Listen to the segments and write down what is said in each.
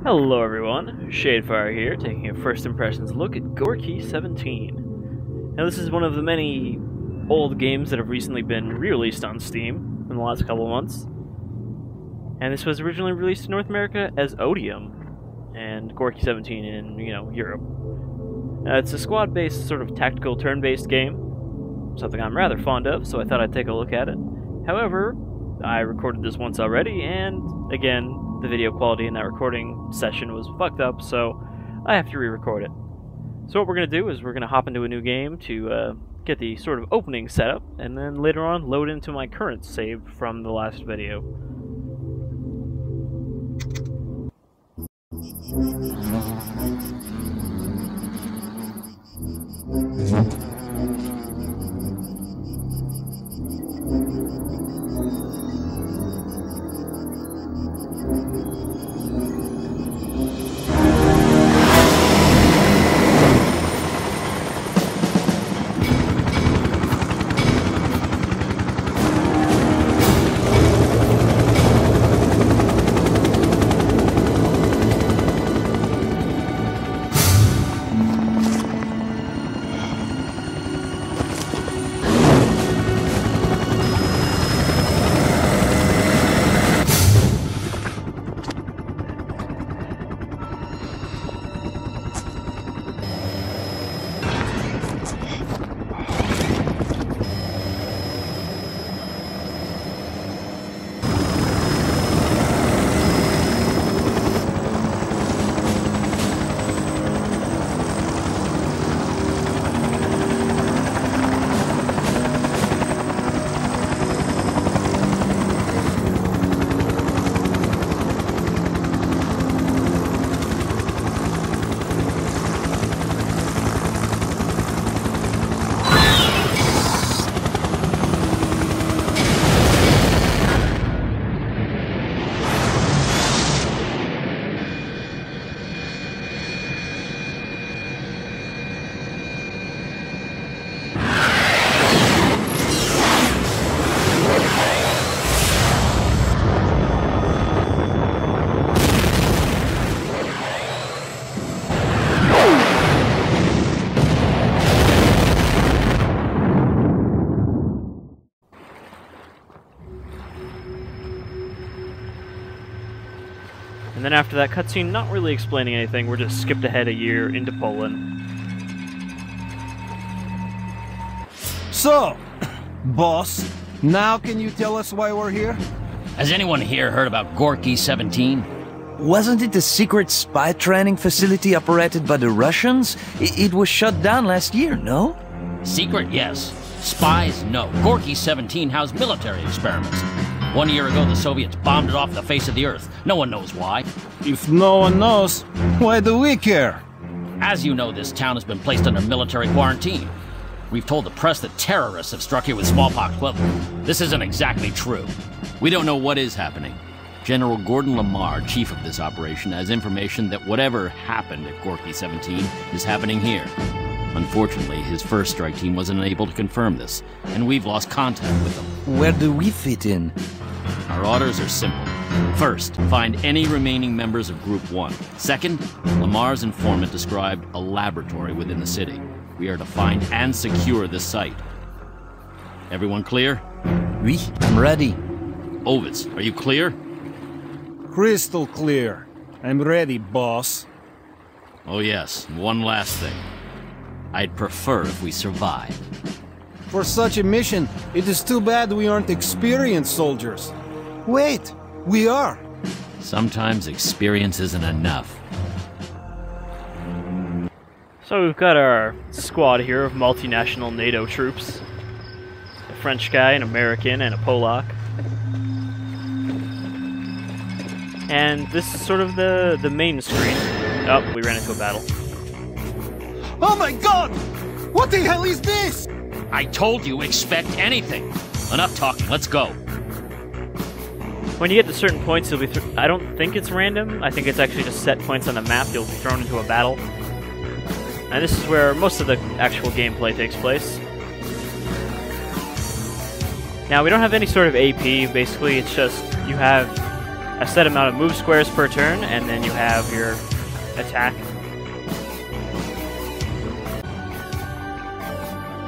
Hello everyone, Shadefire here, taking a first impressions look at Gorky 17. Now this is one of the many old games that have recently been re-released on Steam in the last couple of months. And this was originally released in North America as Odium, and Gorky 17 in, Europe. It's a squad-based, sort of tactical turn-based game, something I'm rather fond of, so I thought I'd take a look at it. However, I recorded this once already, and again, the video quality in that recording session was fucked up, so I have to re-record it. So what we're going to do is we're going to hop into a new game to get the sort of opening set up, and then later on load into my current save from the last video. And then after that cutscene, not really explaining anything, we're just skipped ahead a year into Poland. So, boss, now can you tell us why we're here? Has anyone here heard about Gorky 17? Wasn't it a secret spy training facility operated by the Russians? It was shut down last year, no? Secret, yes. Spies, no. Gorky 17 housed military experiments. 1 year ago, the Soviets bombed it off the face of the Earth. No one knows why. If no one knows, why do we care? As you know, this town has been placed under military quarantine. We've told the press that terrorists have struck here with smallpox. Well, this isn't exactly true. We don't know what is happening. General Gordon Lamar, chief of this operation, has information that whatever happened at Gorky 17 is happening here. Unfortunately, his first strike team wasn't able to confirm this, and we've lost contact with them. Where do we fit in? Our orders are simple. First, find any remaining members of Group 1. Second, Lamar's informant described a laboratory within the city. We are to find and secure this site. Everyone clear? Oui, I'm ready. Ovitz, are you clear? Crystal clear. I'm ready, boss. Oh yes, and one last thing. I'd prefer if we survive. For such a mission, it is too bad we aren't experienced soldiers. Wait, we are. Sometimes experience isn't enough. So we've got our squad here of multinational NATO troops. A French guy, an American, and a Polak. And this is sort of the main screen. Oh, we ran into a battle. Oh my god! What the hell is this? I told you, expect anything. Enough talking, let's go. When you get to certain points, you'll be I don't think it's random. I think it's actually just set points on the map. You'll be thrown into a battle. And this is where most of the actual gameplay takes place. Now, we don't have any sort of AP, basically. It's just you have a set amount of move squares per turn, and then you have your attack.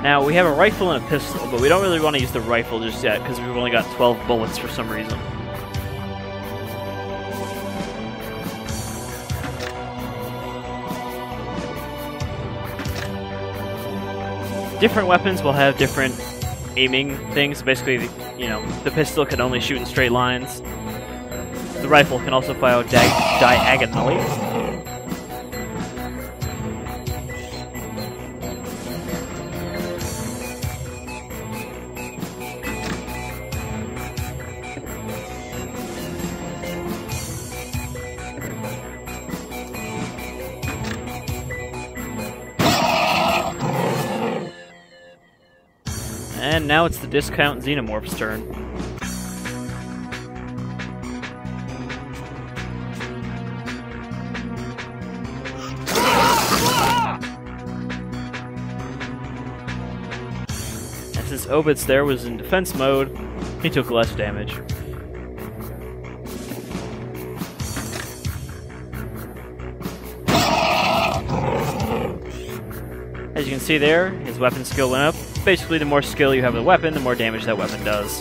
Now, we have a rifle and a pistol, but we don't really want to use the rifle just yet, because we've only got 12 bullets for some reason. Different weapons will have different aiming things. Basically, you know, the pistol can only shoot in straight lines. The rifle can also fire diagonally. And now it's the discount Xenomorph's turn. And since Obits there was in defense mode, he took less damage. As you can see there, his weapon skill went up. Basically, the more skill you have with a weapon, the more damage that weapon does.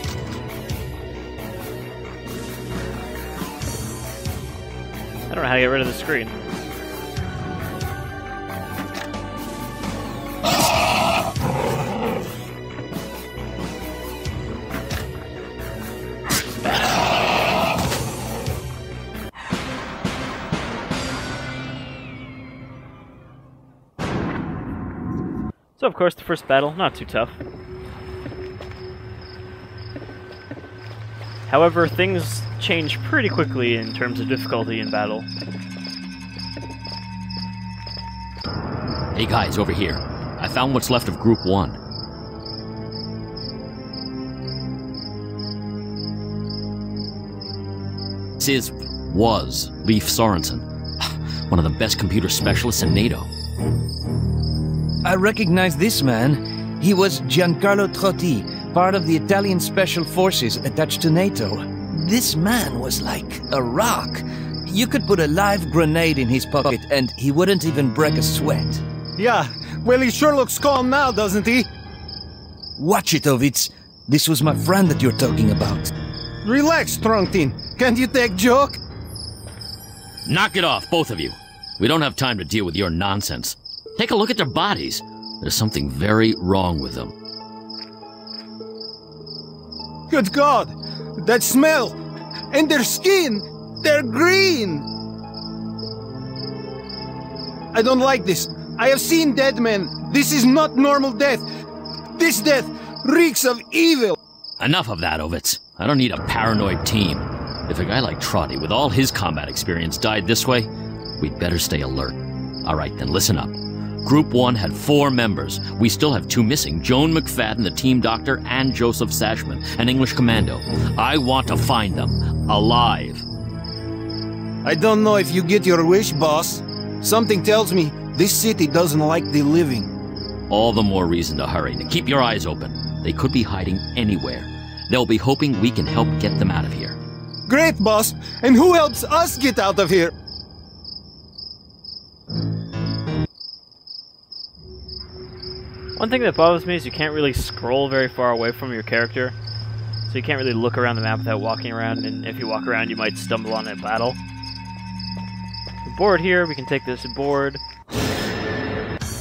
I don't know how to get rid of the screen. So, of course, the first battle, not too tough. However, things change pretty quickly in terms of difficulty in battle. Hey guys, over here. I found what's left of Group 1. This was Leif Sorensen, one of the best computer specialists in NATO. I recognize this man. He was Giancarlo Trotti, part of the Italian Special Forces attached to NATO. This man was like a rock. You could put a live grenade in his pocket and he wouldn't even break a sweat. Yeah, well, he sure looks calm now, doesn't he? Watch it, Ovitz. This was my friend that you're talking about. Relax, Truntin. Can't you take joke? Knock it off, both of you. We don't have time to deal with your nonsense. Take a look at their bodies. There's something very wrong with them. Good God! That smell! And their skin! They're green! I don't like this. I have seen dead men. This is not normal death. This death reeks of evil. Enough of that, Ovitz. I don't need a paranoid team. If a guy like Trotty, with all his combat experience, died this way, we'd better stay alert. All right, then listen up. Group 1 had 4 members. We still have 2 missing. Joan McFadden, the team doctor, and Joseph Sashman, an English commando. I want to find them. Alive. I don't know if you get your wish, boss. Something tells me this city doesn't like the living. All the more reason to hurry. Now keep your eyes open. They could be hiding anywhere. They'll be hoping we can help get them out of here. Great, boss. And who helps us get out of here? One thing that bothers me is you can't really scroll very far away from your character. So you can't really look around the map without walking around, and if you walk around you might stumble on a battle. The board here, we can take this board,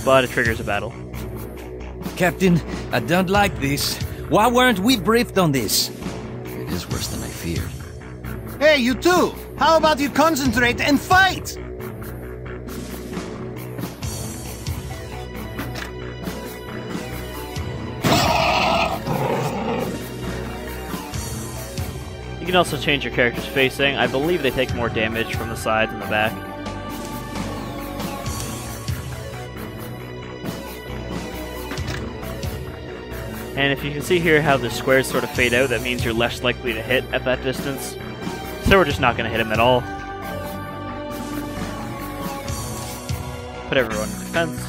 but it triggers a battle. Captain, I don't like this. Why weren't we briefed on this? It is worse than I feared. Hey, you two! How about you concentrate and fight? You can also change your character's facing. I believe they take more damage from the sides and the back. And if you can see here how the squares sort of fade out, that means you're less likely to hit at that distance. So we're just not going to hit him at all. Put everyone in defense.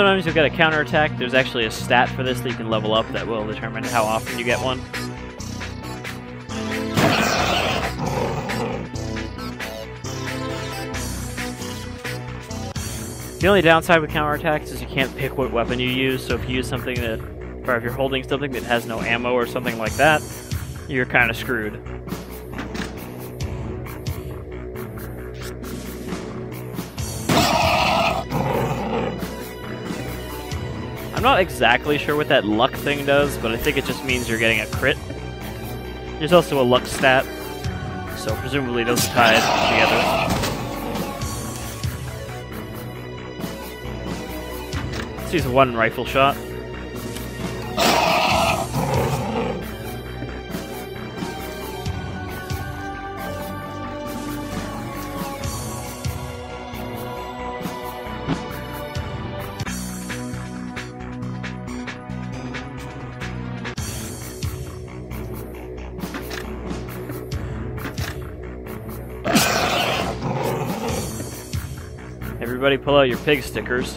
sometimes you'll get a counterattack. There's actually a stat for this that you can level up that will determine how often you get one. The only downside with counterattacks is you can't pick what weapon you use, so if you use something that, or if you're holding something that has no ammo or something like that, you're kind of screwed. I'm not exactly sure what that luck thing does, but I think it just means you're getting a crit. There's also a luck stat, so presumably those are tied together. Let's use one rifle shot. Everybody pull out your pig stickers.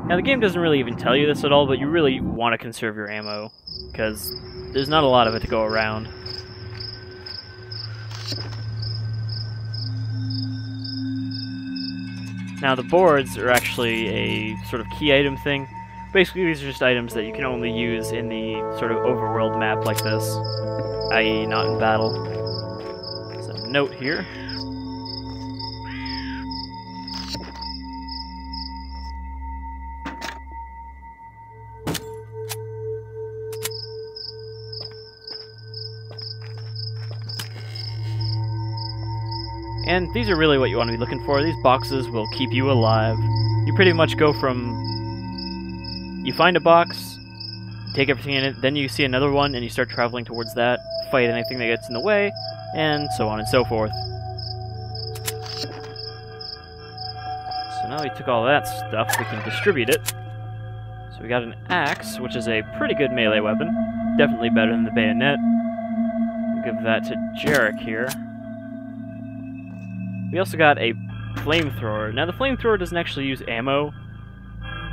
Now the game doesn't really even tell you this at all, but you really want to conserve your ammo, because there's not a lot of it to go around. Now the boards are actually a sort of key item thing. Basically these are just items that you can only use in the sort of overworld map like this, i.e. not in battle. So note here. And these are really what you want to be looking for. These boxes will keep you alive. You pretty much go from... You find a box, take everything in it, then you see another one, and you start traveling towards that, fight anything that gets in the way, and so on and so forth. So now we took all that stuff, we can distribute it. So we got an axe, which is a pretty good melee weapon. Definitely better than the bayonet. We'll give that to Jarek here. We also got a flamethrower. Now the flamethrower doesn't actually use ammo.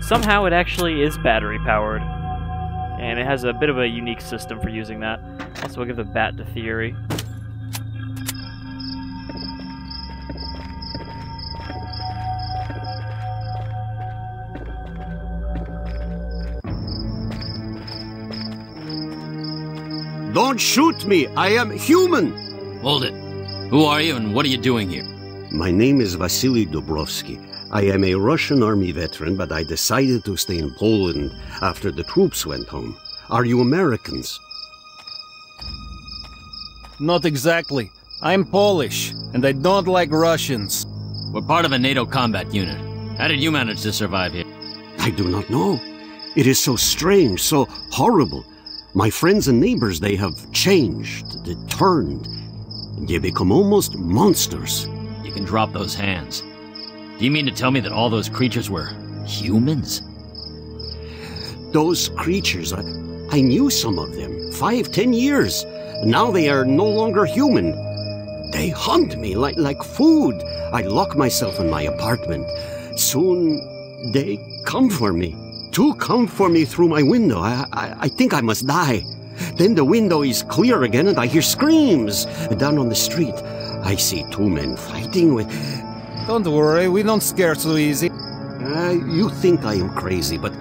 Somehow it actually is battery powered. And it has a bit of a unique system for using that. Also we'll give the bat to Theory. Don't shoot me! I am human! Hold it. Who are you and what are you doing here? My name is Vasily Dubrovsky. I am a Russian army veteran, but I decided to stay in Poland after the troops went home. Are you Americans? Not exactly. I'm Polish, and I don't like Russians. We're part of a NATO combat unit. How did you manage to survive here? I do not know. It is so strange, so horrible. My friends and neighbors, they have changed, they turned. They become almost monsters. You can drop those hands. Do you mean to tell me that all those creatures were humans? Those creatures, I knew some of them. 5, 10 years. Now they are no longer human. They hunt me like food. I lock myself in my apartment. Soon they come for me. 2 come for me through my window. I think I must die. Then the window is clear again and I hear screams down on the street. I see 2 men fighting with... Don't worry, we don't scare so easy. You think I am crazy, but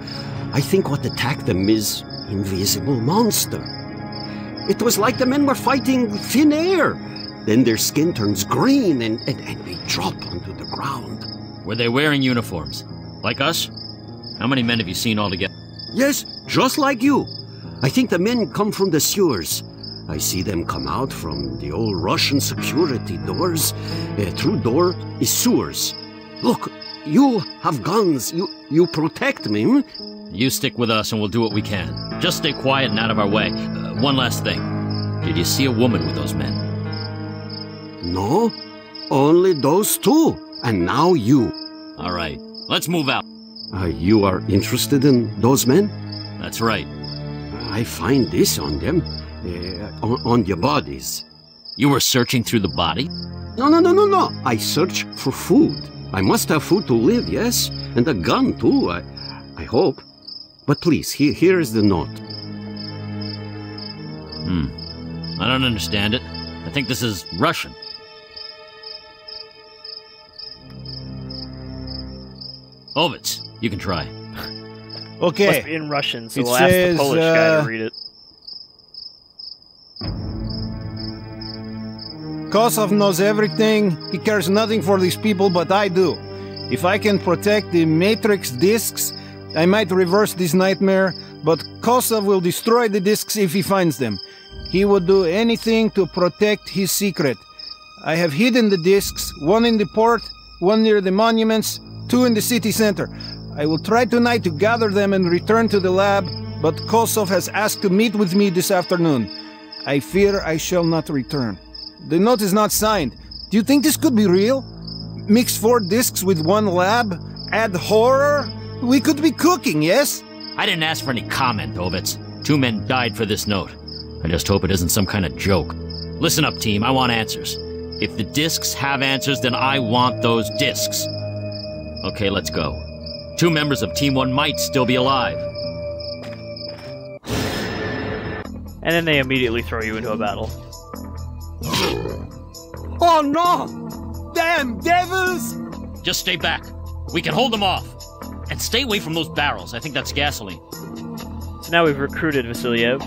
I think what attacked them is invisible monster. It was like the men were fighting thin air. Then their skin turns green and they drop onto the ground. Were they wearing uniforms? Like us? How many men have you seen altogether? Yes, just like you. I think the men come from the sewers. I see them come out from the old Russian security doors. Through door is sewers. Look, you have guns. You protect me. Hmm? You stick with us and we'll do what we can. Just stay quiet and out of our way. One last thing. Did you see a woman with those men? No, only those 2. And now you. All right, let's move out. You are interested in those men? That's right. I find this on them, on their bodies. You were searching through the body? No. I search for food. I must have food to live, yes? And a gun, too, I hope. But please, here is the note. I don't understand it. I think this is Russian. Ovitz, you can try. Okay. Must be in Russian, so It we'll ask the says, Polish guy to read it. Kosov knows everything. He cares nothing for these people, but I do. If I can protect the Matrix discs, I might reverse this nightmare, but Kosov will destroy the discs if he finds them. He would do anything to protect his secret. I have hidden the discs, one in the port, one near the monuments, two in the city center. I will try tonight to gather them and return to the lab, but Kosov has asked to meet with me this afternoon. I fear I shall not return. The note is not signed. Do you think this could be real? Mix 4 discs with one lab? Add horror? We could be cooking, yes? I didn't ask for any comment, Ovitz. 2 men died for this note. I just hope it isn't some kind of joke. Listen up, team. I want answers. If the discs have answers, then I want those discs. Okay, let's go. 2 members of Team 1 might still be alive. And then they immediately throw you into a battle. Oh no! Damn devils! Just stay back. We can hold them off. And stay away from those barrels. I think that's gasoline. So now we've recruited Vasilyev.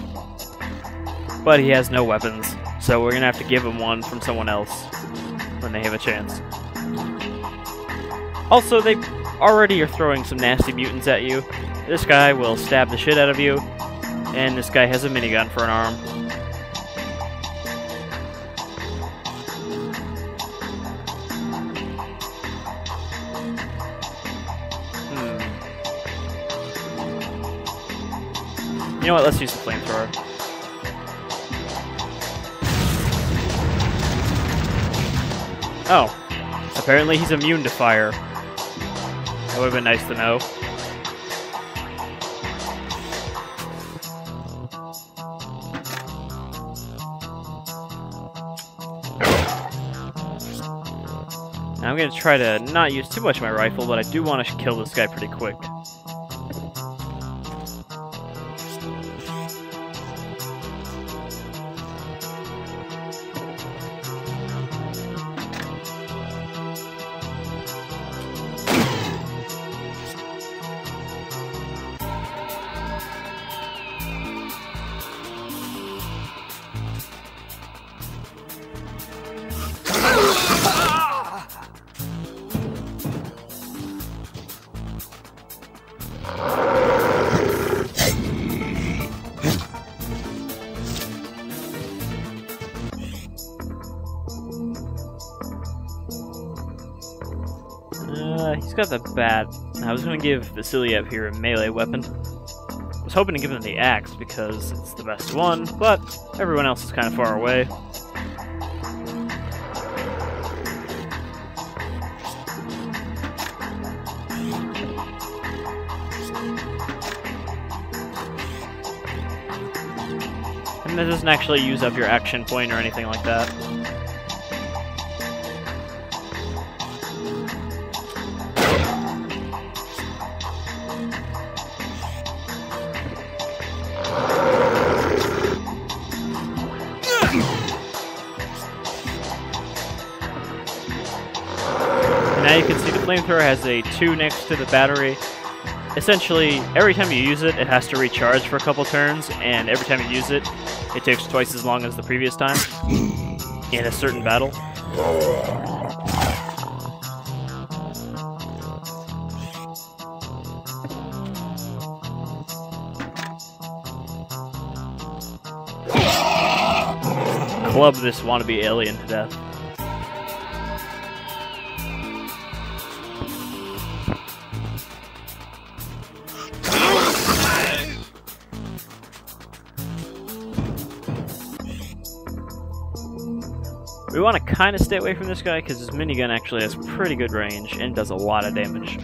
But he has no weapons, so we're gonna have to give him one from someone else when they have a chance. Also, they already are throwing some nasty mutants at you. This guy will stab the shit out of you, and this guy has a minigun for an arm. You know what, let's use the flamethrower. Oh, apparently he's immune to fire. That would have been nice to know. Now I'm going to try to not use too much of my rifle, but I do want to kill this guy pretty quick. He's got the bat. I was going to give Vasilyev here a melee weapon. I was hoping to give him the axe because it's the best one, but everyone else is kind of far away. And it doesn't actually use up your action point or anything like that. Now you can see the flamethrower has a 2 next to the battery. Essentially, every time you use it, it has to recharge for a couple turns, and every time you use it, it takes twice as long as the previous time in a certain battle. Club this wannabe alien to death. We want to kind of stay away from this guy because his minigun actually has pretty good range and does a lot of damage.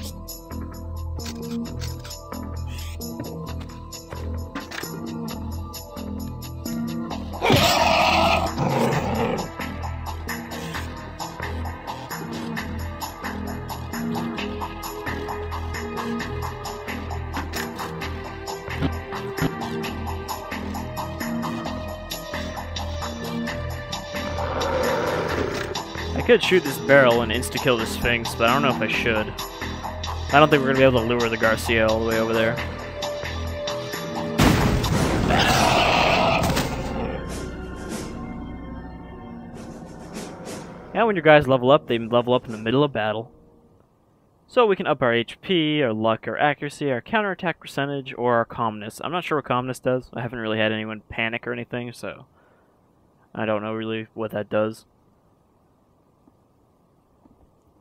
could shoot this barrel and insta-kill the Sphinx, but I don't know if I should. I don't think we're going to be able to lure the Garcia all the way over there. And when your guys level up, they level up in the middle of battle. So we can up our HP, our luck, our accuracy, our counterattack percentage, or our calmness. I'm not sure what calmness does. I haven't really had anyone panic or anything, so I don't know really what that does.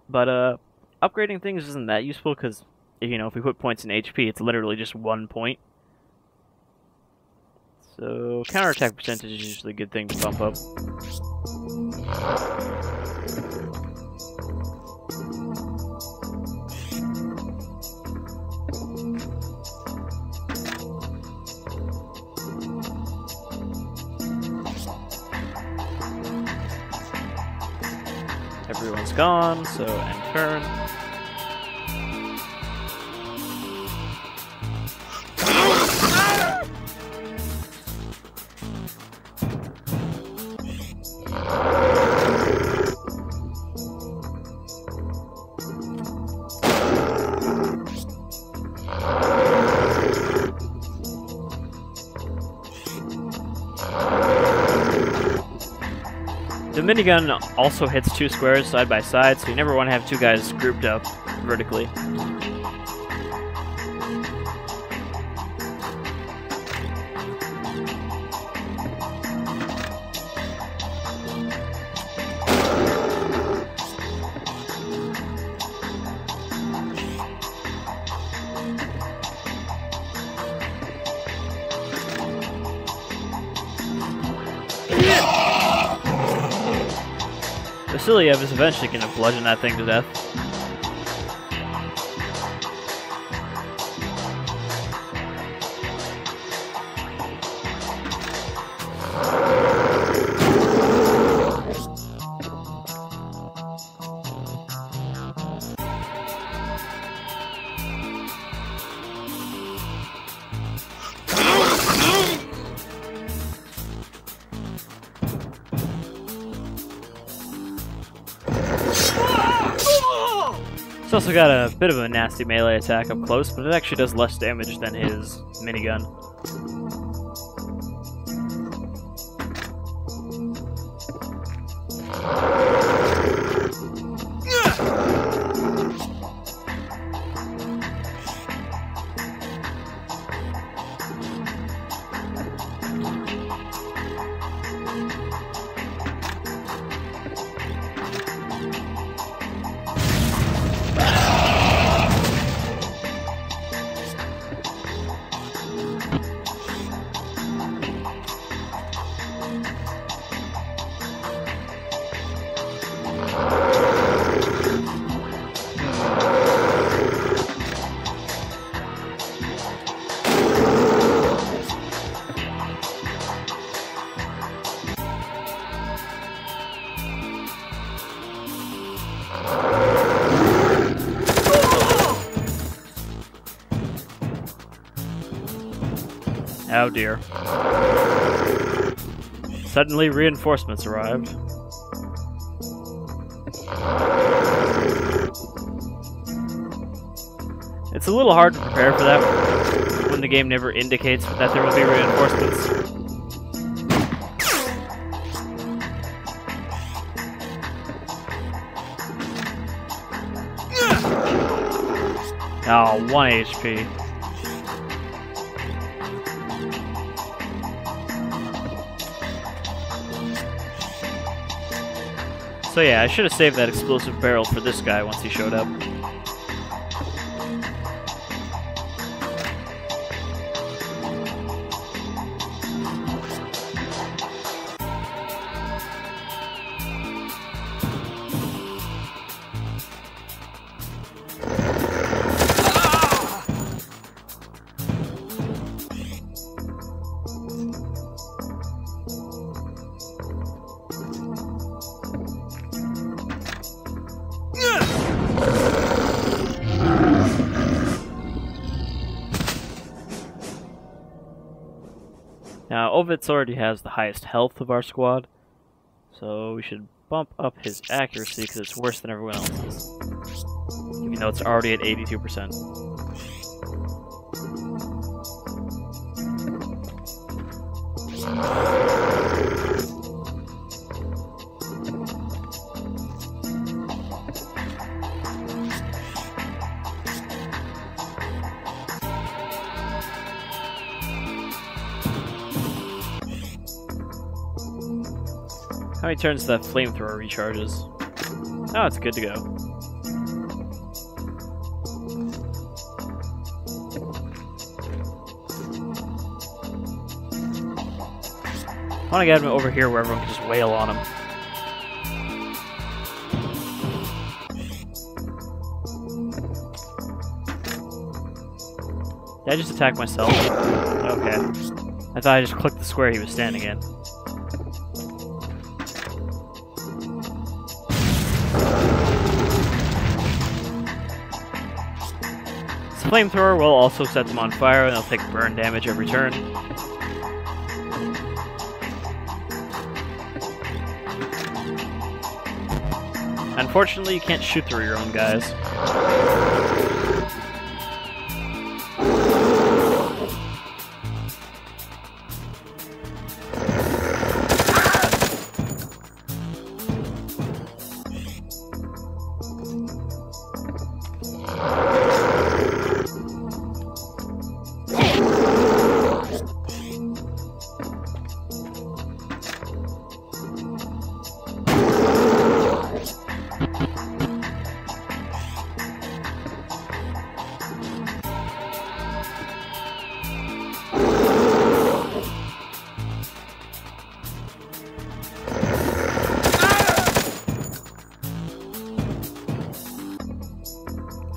But upgrading things isn't that useful because, you know, if we put points in HP, it's literally just 1 point. So counterattack percentage is usually a good thing to bump up. Everyone's gone, so end turn. The minigun also hits 2 squares side by side, so you never want to have 2 guys grouped up vertically. Vasiliev is eventually going to bludgeon that thing to death. It's also got a bit of a nasty melee attack up close, but it actually does less damage than his minigun. Oh dear. Suddenly reinforcements arrived. It's a little hard to prepare for that when the game never indicates that there will be reinforcements. Oh, 1 HP. So yeah, I should have saved that explosive barrel for this guy once he showed up. Now, Ovitz already has the highest health of our squad, so we should bump up his accuracy because it's worse than everyone else's. Even though it's already at 82%. How many turns that flamethrower recharges? Oh, it's good to go. I want to get him over here where everyone can just wail on him. Did I just attack myself? Okay. I thought I just clicked the square he was standing in. Flamethrower will also set them on fire, and they'll take burn damage every turn. Unfortunately, you can't shoot through your own guys.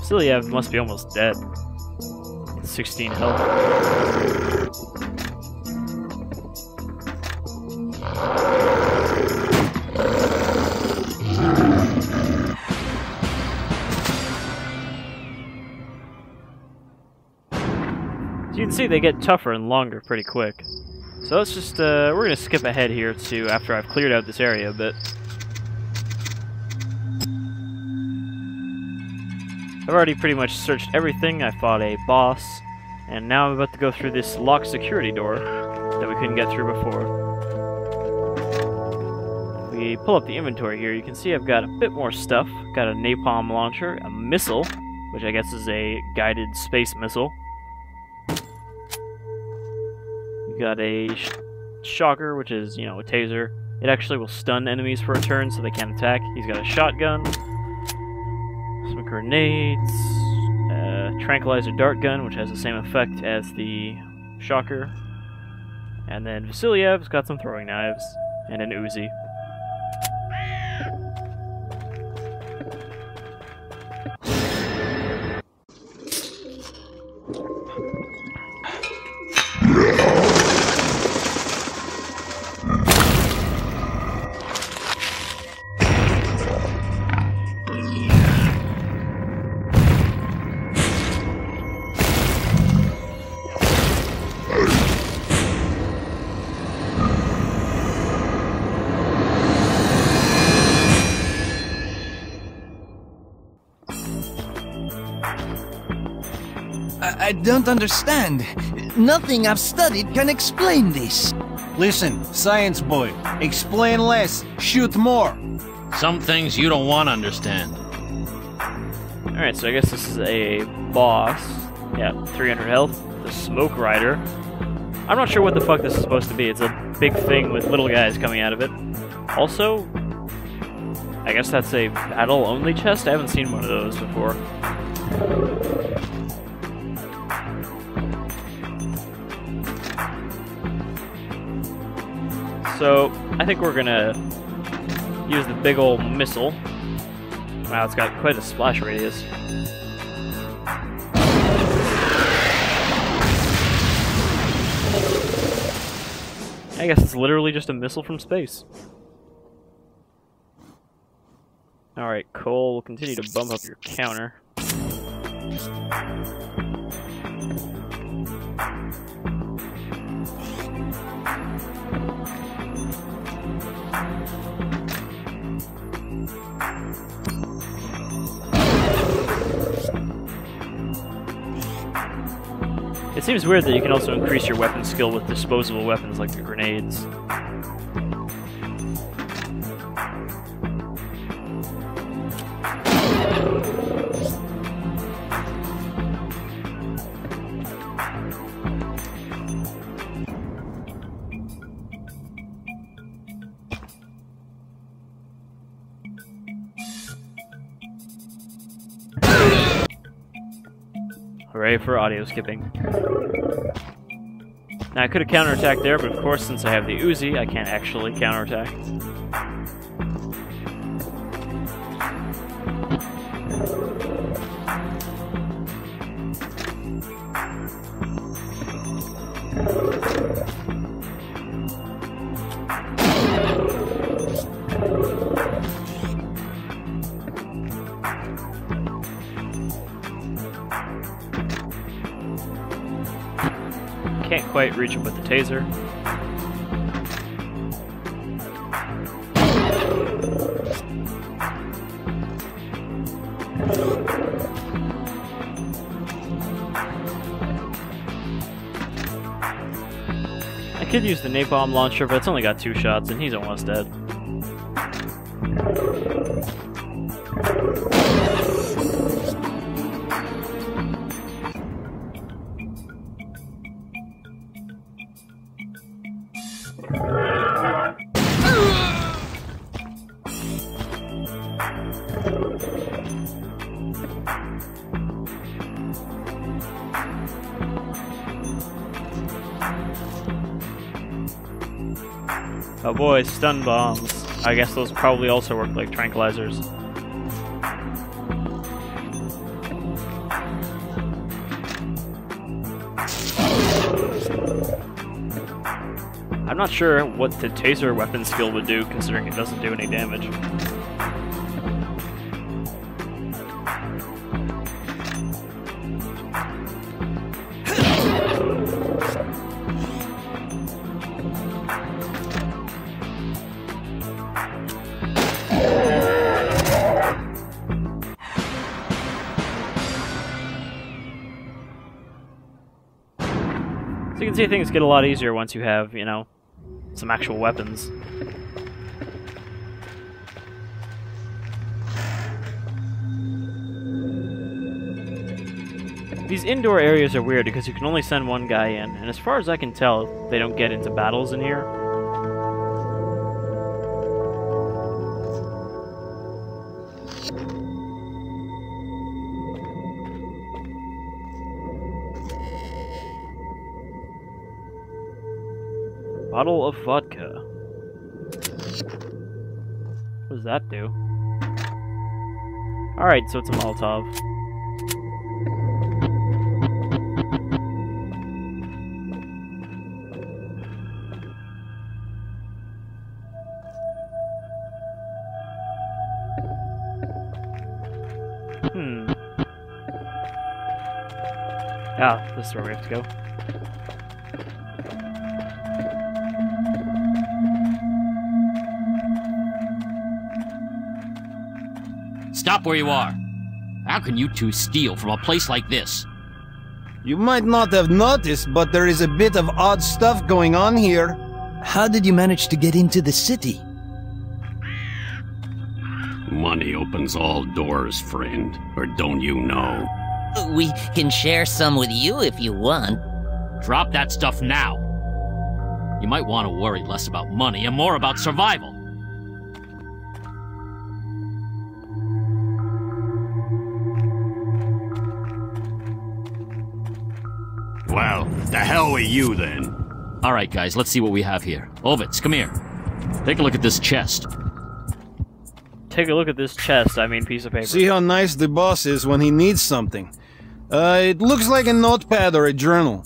Vasilyev must be almost dead. 16 health. So you can see they get tougher and longer pretty quick. So let's just, we're gonna skip ahead here to after I've cleared out this area a bit. I've already pretty much searched everything. I fought a boss, and now I'm about to go through this locked security door that we couldn't get through before. If we pull up the inventory here, you can see I've got a bit more stuff. Got a napalm launcher, a missile, which I guess is a guided space missile. You've got a shocker, which is, you know, a taser. It actually will stun enemies for a turn so they can't attack. He's got a shotgun. Some grenades, tranquilizer dart gun, which has the same effect as the shocker, and then Vasilyev's got some throwing knives and an Uzi. I don't understand. Nothing I've studied can explain this. Listen, science boy, explain less, shoot more. Some things you don't want to understand. Alright, so I guess this is a boss. Yeah, 300 health. The Smoke Rider. I'm not sure what the fuck this is supposed to be. It's a big thing with little guys coming out of it. Also, I guess that's a battle-only chest? I haven't seen one of those before. So, I think we're gonna use the big old missile. Wow, it's got quite a splash radius. I guess it's literally just a missile from space. Alright, Cole, we'll continue to bump up your counter. seems weird that you can also increase your weapon skill with disposable weapons like the grenades. Hooray for audio skipping. Now I could have counterattacked there, but of course since I have the Uzi, I can't actually counterattack. Can't quite reach him with the taser. I could use the napalm launcher, but it's only got 2 shots and he's almost dead. Oh boy, stun bombs. I guess those probably also work like tranquilizers. I'm not sure what the taser weapon skill would do, considering it doesn't do any damage. So you can see things get a lot easier once you have, you know, some actual weapons. These indoor areas are weird because you can only send one guy in, and as far as I can tell, they don't get into battles in here. Bottle of vodka. What does that do? Alright, so it's a Molotov. Ah, this is where we have to go. Stop where you are. How can you two steal from a place like this? You might not have noticed, but there is a bit of odd stuff going on here. How did you manage to get into the city? Money opens all doors, friend. Or don't you know? We can share some with you if you want. Drop that stuff now. You might want to worry less about money and more about survival. Well, the hell with you then. All right, guys, let's see what we have here. Ovitz, come here. Take a look at this chest. Take a look at this chest, I mean piece of paper. See how nice the boss is when he needs something. It looks like a notepad or a journal.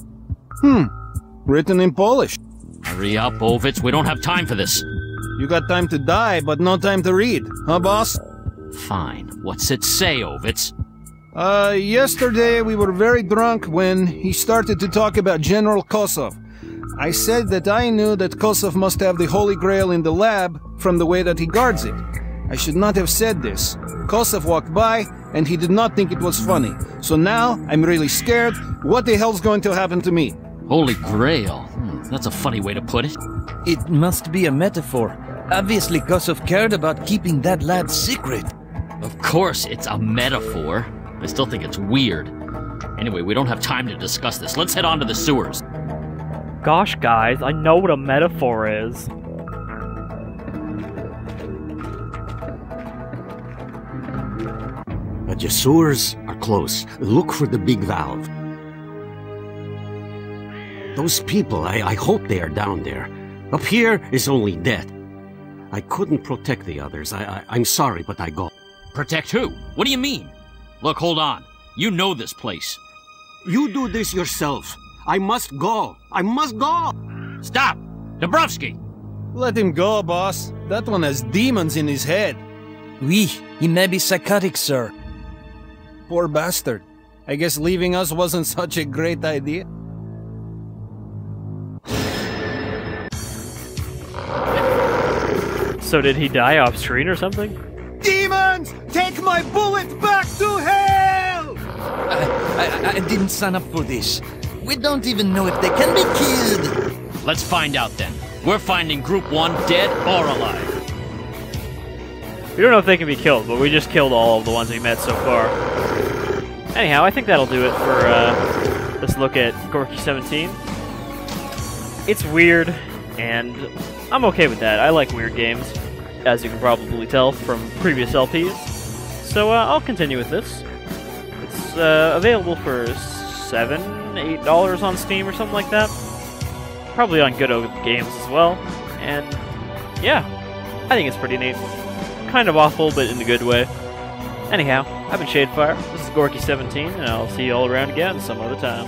Written in Polish. Hurry up, Ovitz, we don't have time for this. You got time to die, but no time to read. Huh, boss? Fine. What's it say, Ovitz? Yesterday we were very drunk when he started to talk about General Kosov. I said that I knew that Kosov must have the Holy Grail in the lab from the way that he guards it. I should not have said this. Kosov walked by, and he did not think it was funny. So now, I'm really scared. What the hell's going to happen to me? Holy Grail. That's a funny way to put it. It must be a metaphor. Obviously, Kosov cared about keeping that lad's secret. Of course, it's a metaphor. I still think it's weird. Anyway, we don't have time to discuss this. Let's head on to the sewers. Gosh, guys, I know what a metaphor is. The sewers are close. Look for the big valve. Those people, I hope they are down there. Up here is only death. I couldn't protect the others. I'm sorry, but I go. Protect who? What do you mean? Look, hold on. You know this place. You do this yourself. I must go. I must go! Stop! Dabrowski! Let him go, boss. That one has demons in his head. Oui, he may be psychotic, sir. Poor bastard. I guess leaving us wasn't such a great idea. So did he die off screen or something? Demons! Take my bullet back to hell! I didn't sign up for this. We don't even know if they can be killed. Let's find out then. We're finding Group 1 dead or alive. We don't know if they can be killed, but we just killed all of the ones we met so far. Anyhow, I think that'll do it for this look at Gorky 17. It's weird, and I'm okay with that. I like weird games, as you can probably tell from previous LPs. So I'll continue with this. It's available for $7, $8 on Steam or something like that. Probably on Good Old Games as well. And yeah, I think it's pretty neat. Kind of awful, but in a good way. Anyhow, I've been Shadefire. This is Gorky 17, and I'll see you all around again some other time.